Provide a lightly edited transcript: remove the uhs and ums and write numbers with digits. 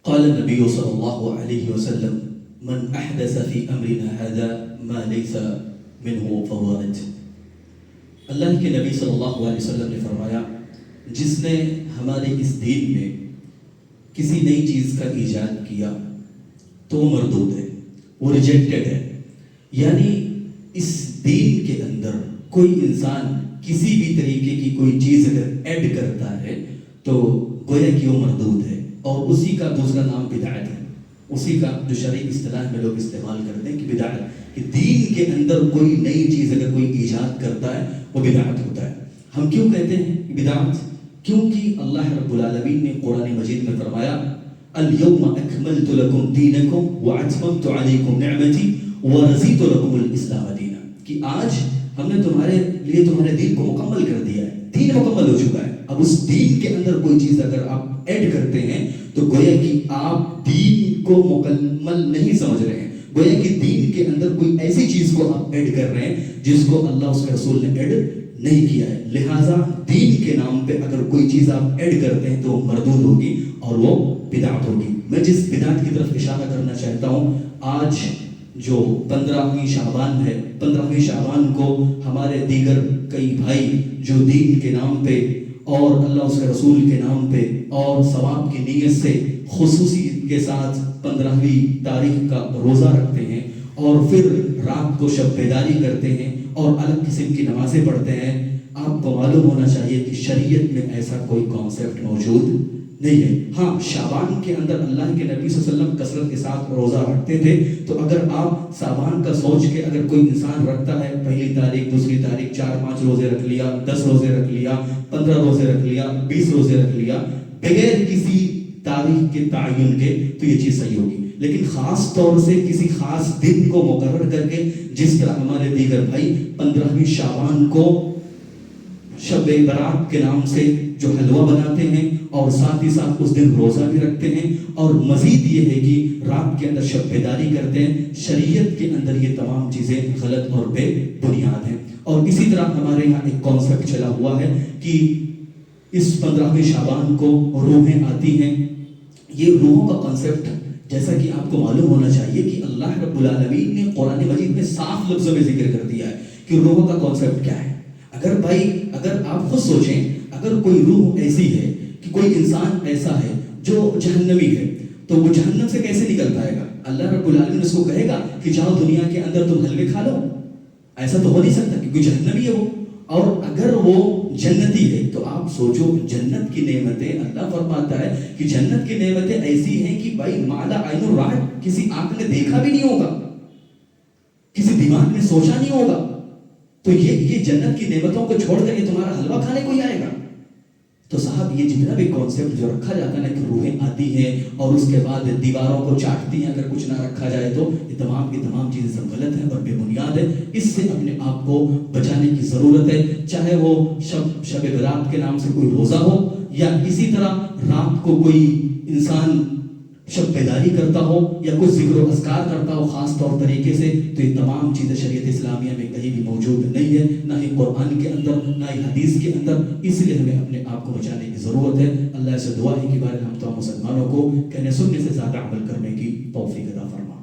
قال النبي صلی اللہ علیہ وسلم من احدث فی امرنا هذا ما ليس منه فهو رد. اللہ کے نبی صلی اللہ علیہ وسلم نے فرمایا جس نے ہمارے اس دین میں کسی نئی چیز کا ایجاد کیا تو وہ مردود ہے، وہ ریجیکٹڈ ہے. یعنی اس دین کے اندر کوئی انسان کسی بھی طریقے کی کوئی چیز اگر ایڈ کرتا ہے تو گویا کہ وہ مردود ہے، اور اسی کا دوسرا نام بدعت ہے. اسی کا جو شرعی اصطلاح میں لوگ استعمال کرتے ہیں کہ بدعت، کہ دین کے اندر کوئی نئی چیز اگر کوئی ایجاد کرتا ہے وہ بدعت ہوتا ہے. ہم کیوں کہتے ہیں بدعت؟ کیونکہ اللہ رب العالمین نے قرآن مجید میں فرمایا اليوم اکملت لکم دینکم واتممت علیکم نعمتی ورضیت لکم الاسلام دینا، کہ آج ہم نے تمہارے لیے تمہارے دین کو مکمل کر دیا ہے، دین مکمل ہو چکا ہے. اب اس دین کے اندر کوئی چیز اگر آپ ایڈ کرتے ہیں تو گویا کہ آپ دین کو مکمل نہیں سمجھ رہے ہیں، گویا کہ دین کے اندر کوئی ایسی چیز کو آپ ایڈ کر رہے ہیں جس کو اللہ اس کے رسول نے ایڈ نہیں کیا ہے. لہٰذا دین کے نام پہ اگر کوئی چیز آپ ایڈ کرتے ہیں تو وہ مردود ہوگی اور وہ بدعت ہوگی. میں جس بدعت کی طرف اشارہ کرنا چاہتا ہوں، آج جو 15ویں شعبان ہے، 15ویں شعبان کو ہمارے دیگر کئی بھائی جو دین کے نام پہ اور اللہ اس کے رسول کے نام پہ اور ثواب کی نیت سے خصوصی کے ساتھ 15ویں تاریخ کا روزہ رکھتے ہیں اور پھر رات کو شب بیداری کرتے ہیں اور الگ قسم کی نمازیں پڑھتے ہیں. آپ کو معلوم ہونا چاہیے کہ شریعت میں ایسا کوئی کانسیپٹ موجود نہیں ہے. ہاں، شعبان کے اندر اللہ کے نبی صلی اللہ علیہ وسلم کثرت کے ساتھ روزہ رکھتے تھے، تو اگر آپ شعبان کا سوچ کے اگر کوئی انسان رکھتا ہے پہلی تاریخ، دوسری تاریخ، 4-5 روزے رکھ لیا، 10 روزے رکھ لیا، 15 روزے رکھ لیا، 20 روزے رکھ لیا بغیر کسی تاریخ کے تعین کے، تو یہ چیز صحیح ہوگی. لیکن خاص طور سے کسی خاص دن کو مقرر کر کے، جس طرح ہمارے دیگر بھائی 15ویں شعبان کو شب برات کے نام سے جو حلوہ بناتے ہیں اور ساتھ ہی ساتھ اس دن روزہ بھی رکھتے ہیں اور مزید یہ ہے کہ رات کے اندر شب بیداری کرتے ہیں، شریعت کے اندر یہ تمام چیزیں غلط اور بے بنیاد ہیں. اور اسی طرح ہمارے یہاں ایک کانسیپٹ چلا ہوا ہے کہ اس 15ویں شعبان کو روحیں آتی ہیں. یہ روحوں کا کانسیپٹ جیسا کہ آپ کو معلوم ہونا چاہیے کہ اللہ رب العالمین نے قرآن مجید میں صاف لفظوں میں ذکر کر دیا ہے کہ روحوں کا کانسیپٹ کیا ہے. اگر آپ خود سوچیں، اگر کوئی روح ایسی ہے کہ کوئی انسان ایسا ہے جو جہنمی ہے تو وہ جہنم سے کیسے نکل پائے گا؟ اللہ رب العالمین اس کو کہے گا کہ جاؤ دنیا کے اندر تم حلوے کھا لو؟ ایسا تو ہو نہیں سکتا کیونکہ جہنمی ہے وہ. اور اگر وہ جنتی ہے تو آپ سوچو جنت کی نعمتیں، اللہ فرماتا ہے کہ جنت کی نعمتیں ایسی ہیں کہ بھائی مالا عین الرأت، کسی آنکھ نے دیکھا بھی نہیں ہوگا، کسی دماغ نے سوچا نہیں ہوگا. تو یہ جنت کی نعمتوں کو چھوڑ کر یہ تمہارا حلوہ کھانے کو ہی آئے گا؟ تو صاحب یہ جتنا بھی کانسیپٹ جو رکھا جاتا ہے کہ روحیں آتی ہیں اور اس کے بعد دیواروں کو چاٹتی ہیں اگر کچھ نہ رکھا جائے تو، یہ تمام کی تمام چیزیں سب غلط ہیں اور بے بنیاد ہے. اس سے اپنے آپ کو بچانے کی ضرورت ہے، چاہے وہ شب برات کے نام سے کوئی روزہ ہو یا اسی طرح رات کو کوئی انسان شب بیداری کرتا ہو یا کوئی ذکر و اذکار کرتا ہو خاص طور طریقے سے. تو یہ تمام چیزیں شریعت اسلامیہ میں کہیں بھی موجود نہیں ہے، نہ ہی قرآن کے اندر نہ ہی حدیث کے اندر. اس لیے ہمیں اپنے آپ کو بچانے کی ضرورت ہے. اللہ سے دعا ہے کہ بارے ہم تمام مسلمانوں کو کہنے سننے سے زیادہ عمل کرنے کی توفیق عطا فرما.